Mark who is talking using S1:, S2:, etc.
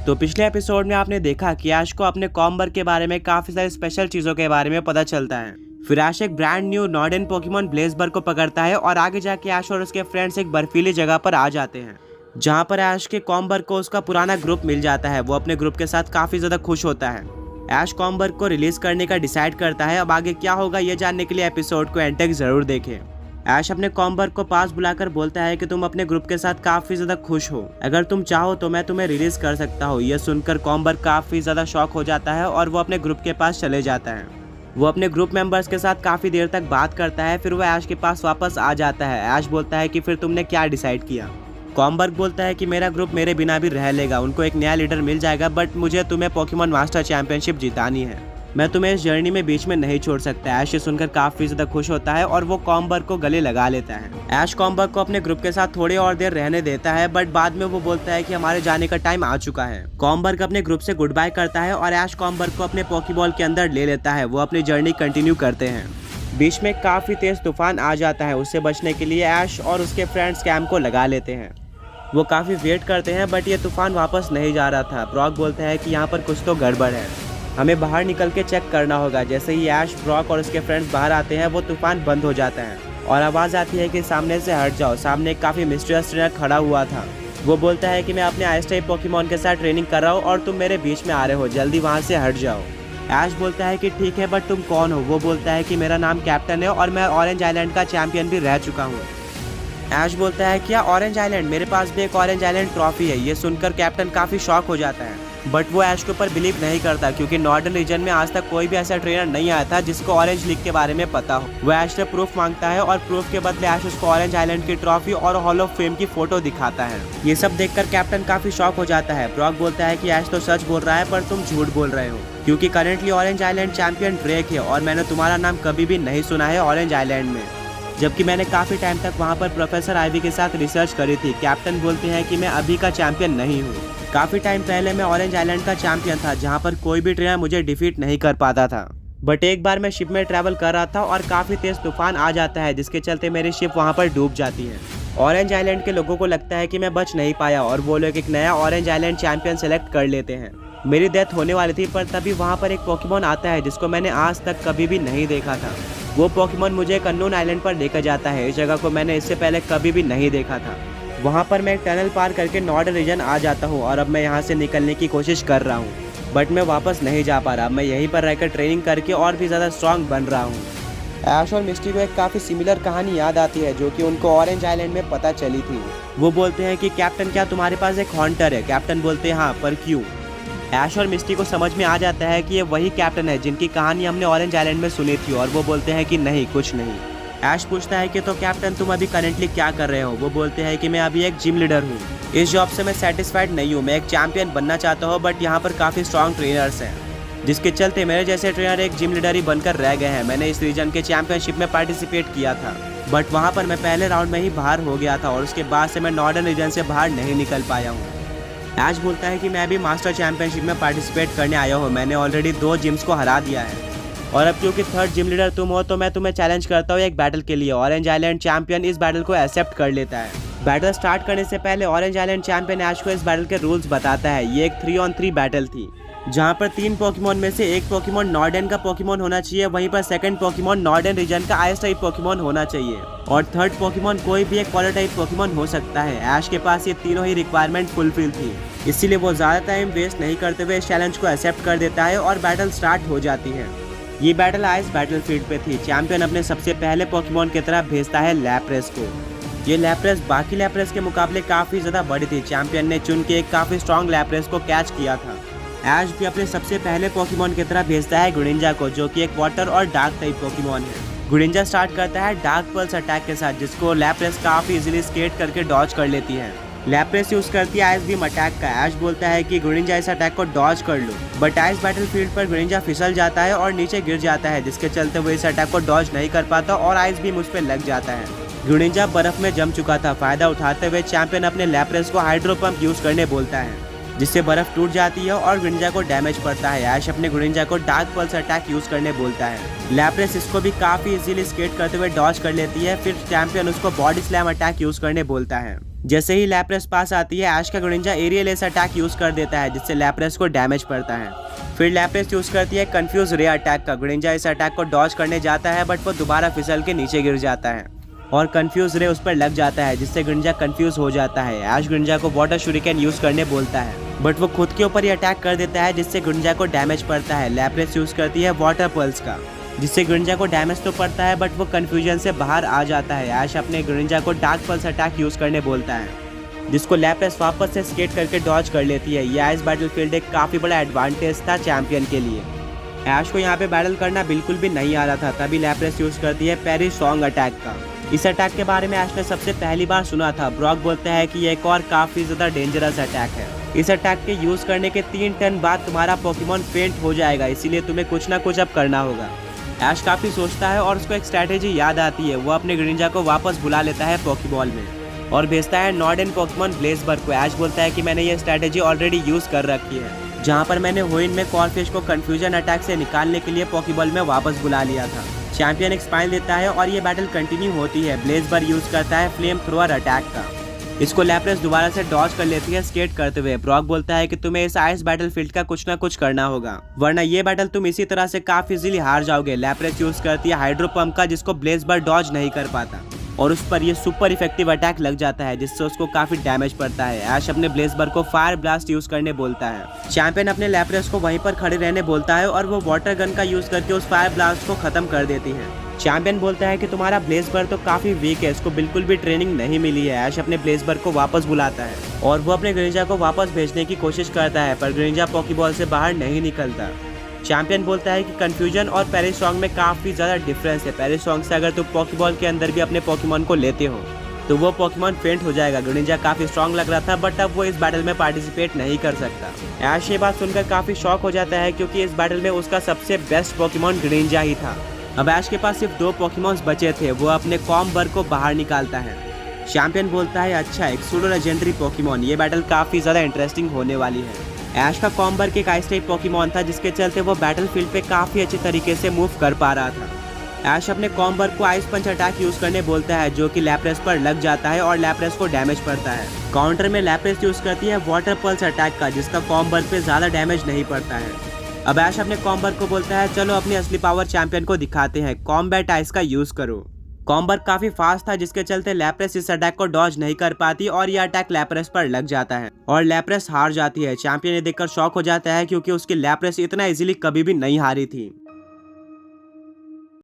S1: तो पिछले एपिसोड में आपने देखा कि ऐश को अपने कॉम्बर के बारे में काफी सारी स्पेशल चीजों के बारे में पता चलता है। फिर ऐश एक ब्रांड न्यू नॉर्डन पोकेमॉन ब्लेजबर्ग को पकड़ता है और आगे जाके ऐश और उसके फ्रेंड्स एक बर्फीली जगह पर आ जाते हैं, जहाँ पर ऐश के कॉम्बर को उसका पुराना ग्रुप मिल जाता है। वो अपने ग्रुप के साथ काफी ज्यादा खुश होता है। ऐश कॉम्बर को रिलीज करने का डिसाइड करता है। अब आगे क्या होगा ये जानने के लिए एपिसोड को एंड तक जरूर देखें। ऐश अपने कॉम्बर को पास बुलाकर बोलता है कि तुम अपने ग्रुप के साथ काफी ज्यादा खुश हो, अगर तुम चाहो तो मैं तुम्हें रिलीज कर सकता हूँ। यह सुनकर कॉम्बर काफी ज्यादा शॉक हो जाता है और वो अपने ग्रुप के पास चले जाता है। वो अपने ग्रुप मेंबर्स के साथ काफी देर तक बात करता है। फिर वो ऐश के पास वापस आ जाता है। ऐश बोलता है कि फिर तुमने क्या डिसाइड किया। कॉम्बर बोलता है कि मेरा ग्रुप मेरे बिना भी रह लेगा, उनको एक नया लीडर मिल जाएगा, बट मुझे तुम्हें पोकेमॉन मास्टर चैंपियनशिप जितानी है। मैं तुम्हें इस जर्नी में बीच में नहीं छोड़ सकता। ऐश सुनकर काफी ज्यादा खुश होता है और वो कॉम्बर को गले लगा लेता है। ऐश कॉम्बर को अपने ग्रुप के साथ थोड़ी और देर रहने देता है, बट बाद में वो बोलता है कि हमारे जाने का टाइम आ चुका है। कॉम्बर अपने ग्रुप से गुड बाय करता है और ऐश कॉम्बर को अपने पोकेबॉल के अंदर ले लेता है। वो अपनी जर्नी कंटिन्यू करते हैं। बीच में काफी तेज तूफान आ जाता है। उससे बचने के लिए ऐश और उसके फ्रेंड्स कैंप को लगा लेते हैं। वो काफी वेट करते हैं, बट ये तूफान वापस नहीं जा रहा था। ब्रॉक बोलता है कि यहाँ पर कुछ तो गड़बड़ है, हमें बाहर निकल के चेक करना होगा। जैसे ही ऐश, ब्रॉक और उसके फ्रेंड्स बाहर आते हैं, वो तूफान बंद हो जाता है और आवाज़ आती है कि सामने से हट जाओ। सामने एक काफ़ी मिस्टीरियस ट्रेनर खड़ा हुआ था। वो बोलता है कि मैं अपने आइस टाइप पोकेमॉन के साथ ट्रेनिंग कर रहा हूँ और तुम मेरे बीच में आ रहे हो, जल्दी वहाँ से हट जाओ। ऐश बोलता है कि ठीक है, बट तुम कौन हो। वो बोलता है कि मेरा नाम कैप्टन है और मैं ऑरेंज आइलैंड का चैंपियन भी रह चुका हूँ। ऐश बोलता है क्या ऑरेंज आइलैंड, मेरे पास भी एक ऑरेंज आइलैंड ट्रॉफी है। ये सुनकर कैप्टन काफ़ी शॉक हो जाता है, बट वो ऐश के ऊपर बिलीव नहीं करता, क्योंकि नॉर्डन रीजन में आज तक कोई भी ऐसा ट्रेनर नहीं आया था जिसको ऑरेंज लीग के बारे में पता हो। वो ऐश से प्रूफ मांगता है और प्रूफ के बदले ऐश उसको ऑरेंज आइलैंड की ट्रॉफी और हॉल ऑफ फेम की फोटो दिखाता है। ये सब देखकर कैप्टन काफी शॉक हो जाता है। ब्रॉक बोलता है कि ऐश तो सच बोल रहा है, पर तुम झूठ बोल रहे हो, क्योंकि currently orange island champion Drake है और मैंने तुम्हारा नाम कभी भी नहीं सुना है ऑरेंज आइलैंड में, जबकि मैंने काफी टाइम तक वहाँ पर प्रोफेसर आइवी के साथ रिसर्च करी थी। कैप्टन बोलते हैं कि मैं अभी का चैंपियन नहीं हूँ, काफी टाइम पहले मैं ऑरेंज आइलैंड का चैंपियन था, जहाँ पर कोई भी ट्रेनर मुझे डिफीट नहीं कर पाता था। बट एक बार मैं शिप में ट्रैवल कर रहा था और काफी तेज तूफान आ जाता है, जिसके चलते मेरी शिप वहाँ पर डूब जाती है। ऑरेंज आइलैंड के लोगों को लगता है कि मैं बच नहीं पाया और वो लोग एक नया ऑरेंज आइलैंड चैंपियन सेलेक्ट कर लेते हैं। मेरी डेथ होने वाली थी, पर तभी वहाँ पर एक पोकेमॉन आता है जिसको मैंने आज तक कभी भी नहीं देखा था। वो पोकेमॉन मुझे एक अननोन आइलैंड पर लेकर जाता है। इस जगह को मैंने इससे पहले कभी भी नहीं देखा था। वहाँ पर मैं एक टनल पार करके नॉर्डन रीजन आ जाता हूँ और अब मैं यहाँ से निकलने की कोशिश कर रहा हूँ, बट मैं वापस नहीं जा पा रहा। मैं यहीं पर रहकर ट्रेनिंग करके और भी ज़्यादा स्ट्रांग बन रहा हूँ। ऐश और मिस्टी को एक काफ़ी सिमिलर कहानी याद आती है, जो कि उनको ऑरेंज आइलैंड में पता चली थी। वो बोलते हैं कि कैप्टन, क्या तुम्हारे पास एक हॉन्टर है? कैप्टन बोलते हैं हाँ, पर क्यों? ऐश और मिस्टी को समझ में आ जाता है कि ये वही कैप्टन है जिनकी कहानी हमने ऑरेंज आइलैंड में सुनी थी, और वो बोलते हैं कि नहीं, कुछ नहीं। ऐश पूछता है कि तो कैप्टन तुम अभी करेंटली क्या कर रहे हो? वो बोलते हैं कि मैं अभी एक जिम लीडर हूँ। इस जॉब से मैं सेटिस्फाइड नहीं हूँ, मैं एक चैंपियन बनना चाहता हूँ, बट यहाँ पर काफ़ी स्ट्रॉन्ग ट्रेनर्स हैं, जिसके चलते मेरे जैसे ट्रेनर एक जिम लीडर ही बनकर रह गए हैं। मैंने इस रीजन के चैंपियनशिप में पार्टिसिपेट किया था, बट वहाँ पर मैं पहले राउंड में ही बाहर हो गया था और उसके बाद से मैं नॉर्डन रीजन से बाहर नहीं निकल पाया हूँ। ऐश बोलता है कि मैं भी मास्टर चैंपियनशिप में पार्टिसिपेट करने आया हूँ। मैंने ऑलरेडी 2 जिम्स को हरा दिया है और अब क्योंकि थर्ड जिम लीडर तुम हो, तो मैं तुम्हें चैलेंज करता हूँ एक बैटल के लिए। ऑरेंज आइलैंड चैंपियन इस बैटल को एक्सेप्ट कर लेता है। बैटल स्टार्ट करने से पहले ऑरेंज आइलैंड चैंपियन ऐश को इस बैटल के रूल्स बताता है। ये एक 3-on-3 बैटल थी, जहाँ पर 3 पोकेमॉन में से एक पोकेमॉन नॉर्डन का पोकेमॉन होना चाहिए, वहीं पर सेकंड पोकेमॉन नॉर्डन रीजन का आइस टाइप पोकेमॉन होना चाहिए, और थर्ड पोकेमॉन कोई भी एक वाटर टाइप पोकेमॉन हो सकता है। ऐश के पास ये तीनों ही रिक्वायरमेंट फुलफिल थी, इसीलिए वो ज़्यादा टाइम वेस्ट नहीं करते हुए इस चैलेंज को एक्सेप्ट कर देता है और बैटल स्टार्ट हो जाती है। ये बैटल आइस बैटलफील्ड पे थी। चैंपियन अपने सबसे पहले पोकेमॉन की तरफ भेजता है लैप्रेस को। ये लैप्रेस बाकी लैप्रेस के मुकाबले काफ़ी ज़्यादा बड़ी थी। चैंपियन ने चुन के एक काफ़ी स्ट्रॉन्ग लैप्रेस को कैच किया था। ऐश भी अपने सबसे पहले पोकेमॉन की तरफ भेजता है गुडिंजा को, जो कि एक वाटर और डार्क टाइप पोकेमॉन है। गुडिंजा स्टार्ट करता है डार्क पल्स अटैक के साथ, जिसको लैप्रेस काफ़ी इजीली स्केट करके डॉज कर लेती है। लैप्रेस यूज करती है आइस बीम अटैक का। ऐश बोलता है कि गुडिंजा इस अटैक को डॉज कर लो, बट आइस बैटलफील्ड पर गुडिंजा फिसल जाता है और नीचे गिर जाता है, जिसके चलते वो इस अटैक को डॉज नहीं कर पाता और आइस बीम उस पर लग जाता है। गुडिंजा बर्फ में जम चुका था। फायदा उठाते हुए चैंपियन अपने लैप्रेस को हाइड्रो पंप यूज करने बोलता है, जिससे बर्फ टूट जाती है और गुडिंजा को डैमेज पड़ता है। ऐश अपने गुडिंजा को डार्क पल्स अटैक यूज करने बोलता है। लैप्रेस इसको भी काफी इजीली स्केट करते हुए डॉज कर लेती है। फिर चैंपियन उसको बॉडी स्लैम अटैक यूज करने बोलता है। जैसे ही लैप्रेस पास आती है, ऐश का Greninja aerial ace attack use कर देता है जिससे लैप्रेस को डैमेज पड़ता है। फिर लैप्रेस यूज करती है कंफ्यूज रे अटैक का। ग्रेनिंजा इस अटैक को डॉज करने जाता है बट वो दोबारा फिसल के नीचे गिर जाता है और कंफ्यूज रे उस पर लग जाता है जिससे ग्रेनिंजा कंफ्यूज हो जाता है। ऐश ग्रेनिंजा को वाटर शूरिकेन यूज करने बोलता है बट वो खुद के ऊपर ही अटैक कर देता है जिससे ग्रेनिंजा को डैमेज पड़ता है। लैप्रेस यूज करती है वाटर पल्स का जिससे ग्रेनिंजा को डैमेज तो पड़ता है बट वो कंफ्यूजन से बाहर आ जाता है। ऐश अपने ग्रेनिंजा को डार्क पल्स अटैक यूज करने बोलता है जिसको लैप्रेस वापस से स्केट करके डॉज कर लेती है। यह इस बैटलफील्ड एक काफी बड़ा एडवांटेज था चैंपियन के लिए। ऐश को यहाँ पे बैटल करना बिल्कुल भी नहीं आ रहा था, तभी लैप्रेस यूज करती है पेरी सॉन्ग अटैक का। इस अटैक के बारे में ऐश ने सबसे पहली बार सुना था। ब्रॉक बोलता है कि ये एक और काफी ज्यादा डेंजरस अटैक है। इस अटैक के यूज करने के 3 टर्न बाद तुम्हारा पोकेमॉन फेंट हो जाएगा, इसीलिए तुम्हें कुछ ना कुछ अब करना होगा। ऐश काफी सोचता है और उसको एक स्ट्रैटेजी याद आती है। वो अपने ग्रेनिंजा को वापस बुला लेता है पोकेबॉल में और भेजता है नॉर्डन पोकेमॉन ब्लेजबर्ग को। ऐश बोलता है कि मैंने ये स्ट्रैटेजी ऑलरेडी यूज कर रखी है, जहाँ पर मैंने होइन में कॉर्फिश को कंफ्यूजन अटैक से निकालने के लिए पोकेबॉल में वापस बुला लिया था। चैंपियन एक स्माइल देता है और ये बैटल कंटिन्यू होती है। ब्लेजबर्ग यूज करता है फ्लेम थ्रोअर अटैक का। इसको लैप्रेस दोबारा से डॉज कर लेती है स्केट करते हुए। ब्रॉक बोलता है कि तुम्हें इस आइस बैटलफील्ड का कुछ ना कुछ करना होगा, वरना ये बैटल तुम इसी तरह से काफी इजीली हार जाओगे। लैप्रेस यूज करती है हाइड्रो पंप का जिसको ब्लेजबर्ग डॉज नहीं कर पाता और उस पर ये सुपर इफेक्टिव अटैक लग जाता है जिससे उसको काफी डैमेज पड़ता है। ऐश अपने ब्लेजबर्ग को फायर ब्लास्ट यूज करने बोलता है। चैंपियन अपने लैप्रेस को वहीं पर खड़े रहने बोलता है और वो वाटर गन का यूज करके उस फायर ब्लास्ट को खत्म कर देती है। चैंपियन बोलता है कि तुम्हारा ब्लेजबर्ग तो काफी वीक है, इसको बिल्कुल भी ट्रेनिंग नहीं मिली है। ऐश अपने ब्लेजबर्ग को वापस बुलाता है और वो अपने ग्रेनिंजा को वापस भेजने की कोशिश करता है पर ग्रेनिंजा पोकेबॉल से बाहर नहीं निकलता। चैंपियन बोलता है कि कंफ्यूजन और पेरिसॉन्ग में काफी ज्यादा डिफरेंस है। पेरिसॉन्ग से अगर तुम पोकेबॉल के अंदर भी अपने पोकेमॉन को लेते हो तो वो पोकेमॉन फेंट हो जाएगा। ग्रेनिंजा काफी स्ट्रॉन्ग लग रहा था बट अब वो इस बैटल में पार्टिसिपेट नहीं कर सकता। ऐश ये बात सुनकर काफी शॉक हो जाता है क्योंकि इस बैटल में उसका सबसे बेस्ट पोकेमॉन ग्रेनिंजा ही था। अब ऐश के पास सिर्फ 2 पोकेमॉन्स बचे थे। वो अपने कॉम्बर्ग को बाहर निकालता है। चैंपियन बोलता है अच्छा, एक सूडो लेजेंडरी पोकेमॉन, ये बैटल काफी ज्यादा इंटरेस्टिंग होने वाली है। ऐश का कॉम्बर्ग एक आइस टाइप पोकेमॉन था जिसके चलते वो बैटलफील्ड पे काफी अच्छे तरीके से मूव कर पा रहा था। ऐश अपने कॉम्बर्ग को आइस पंच अटैक यूज करने बोलता है जो कि लैप्रेस पर लग जाता है और लैप्रेस को डैमेज पड़ता है। काउंटर में लैप्रेस यूज करती है वाटर पल्स अटैक का जिसका कॉम्बर्ग पे ज्यादा डैमेज नहीं पड़ता है। अब ऐश अपने कॉम्बर्ग को बोलता है चलो अपनी असली पावर चैंपियन को दिखाते हैं, कॉम्बैट आइस का यूज करो। कॉम्बर्ग काफी फास्ट था जिसके चलते लैप्रेस इस अटैक को डॉज नहीं कर पाती और यह अटैक लैप्रेस पर लग जाता है और लैप्रेस हार जाती है। चैंपियन ये देखकर शॉक हो जाता है क्योंकि उसकी लैप्रेस इतना इजीली कभी भी नहीं हारी थी।